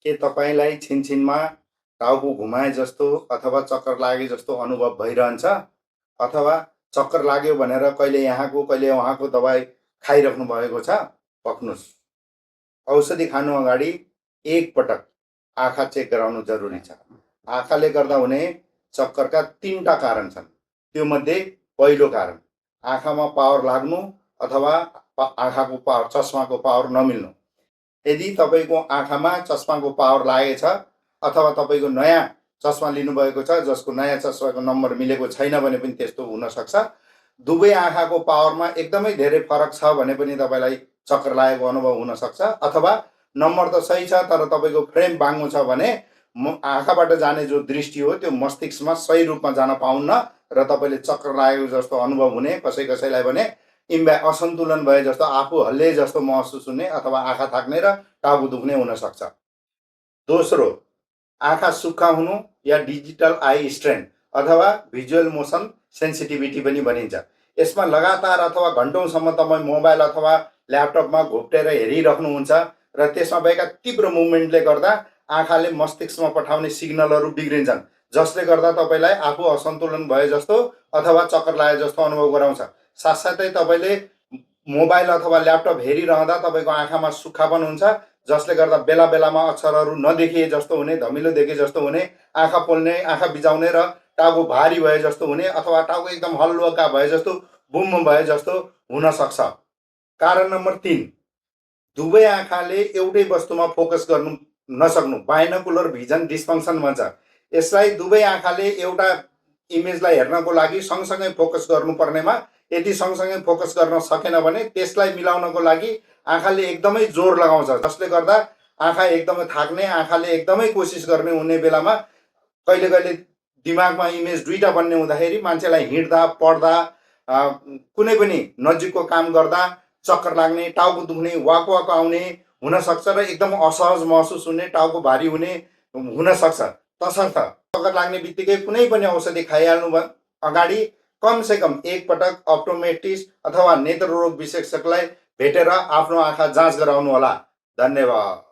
के तपाईलाई छिनछिनमा टाउको घुमाए जस्तो अथवा चक्कर लागे जस्तो अनुभव भइरहन्छ? अथवा चक्कर लाग्यो भनेर कहिले यहाँको कहिले उहाँको दबाई खाइराख्नु भएको छ? पक्नुस्। औषधि खानु अगाडि एकपटक आँखा चेक गराउनु जरुरी छ। आँखाले गर्दा हुने चक्करका 3टा कारण छन्। त्यो मध्ये पहिलो कारण आँखामा पावर लाग्नु अथवा आँखाको पावर चस्माको पावर नमिल्नु। यदि तपाईको आँखामा चस्माको पावर लागेछ अथवा तपाईको नयाँ चस्मा लिनुभएको छ जसको नयाँ चस्माको नम्बर मिलेको छैन भने पनि त्यस्तो हुन सक्छ। दुवै आँखाको पावरमा एकदमै धेरै फरक छ भने पनि तपाईलाई चक्कर लागेको अनुभव हुन सक्छ। अथवा नम्बर त सही छ तर तपाईको फ्रेम बाङ्गो छ भने आँखाबाट जाने जो दृष्टि हो त्यो मस्तिष्कमा सही रूपमा जान पाउन्न र तपाईले चक्कर लागेको जस्तो अनुभव हुने, कसैलाई भने असन्तुलन भए जस्तो आफू हल्ले जस्तो महसुस हुने अथवा आँखा थाक्ने र टाउको दुख्ने हुन सक्छ। दोस्रो, आँखा सुक्खा हुनु या डिजिटल आई स्ट्रेन अथवा भिजुअल मोसन सेन्सिटिभिटी पनि भनिन्छ। यसमा लगातार अथवा घण्टौँसम्म तपाईँ मोबाइल अथवा ल्यापटपमा घोप्टेर हेरिराख्नुहुन्छ र त्यसमा भएका तीव्र मुभमेन्टले गर्दा आँखाले मस्तिष्कमा पठाउने सिग्नलहरू बिग्रिन्छन्, जसले गर्दा तपाईलाई आफू असन्तुलन भए जस्तो अथवा चक्कर लागे जस्तो अनुभव गराउँछ। साथसाथै तपाईले मोबाइल अथवा ल्यापटप हेरिरहँदा तपाईको आँखामा सुक्खापन हुन्छ, जसले गर्दा बेला बेलामा अक्षरहरू नदेखिए जस्तो हुने, धमिलो देखे जस्तो हुने, आँखा पोल्ने, आँखा बिजाउने र टाउको भारी भए जस्तो हुने अथवा टाउको एकदम हल्लुका भए जस्तो बुम भए जस्तो हुन सक्छ। कारण नम्बर 3, दुवै आँखाले एउटै वस्तुमा फोकस गर्नु नसक्नु, बाइनोकुलर भिजन डिस्फङ्सन भन्छ। यसलाई दुवै आँखाले एउटा इमेजलाई हेर्नको लागि सँगसँगै फोकस गर्नुपर्नेमा यदि सँगसँगै फोकस गर्न सकेन भने त्यसलाई मिलाउनको लागि आँखाले एकदमै जोर लगाउँछ, जसले गर्दा आँखा एकदमै थाक्ने, आँखाले एकदमै कोसिस गर्ने हुने बेलामा कहिले कहिले दिमागमा इमेज दुईटा बन्ने हुँदाखेरि मान्छेलाई हिँड्दा पढ्दा कुनै पनि नजिकको काम गर्दा चक्कर लाग्ने, टाउको दुख्ने, वाक आउने हुन सक्छ र एकदम असहज महसुस हुने, टाउको भारी हुने हुन सक्छ। तसर्थ चक्कर लाग्ने बित्तिकै कुनै पनि औषधि खाइहाल्नु अगाडि कमसेकम एकपटक अप्टोमेट्रिस्ट अथवा नेत्ररोग विशेषज्ञलाई भेटेर आफ्नो आँखा जाँच गराउनु होला। धन्यवाद।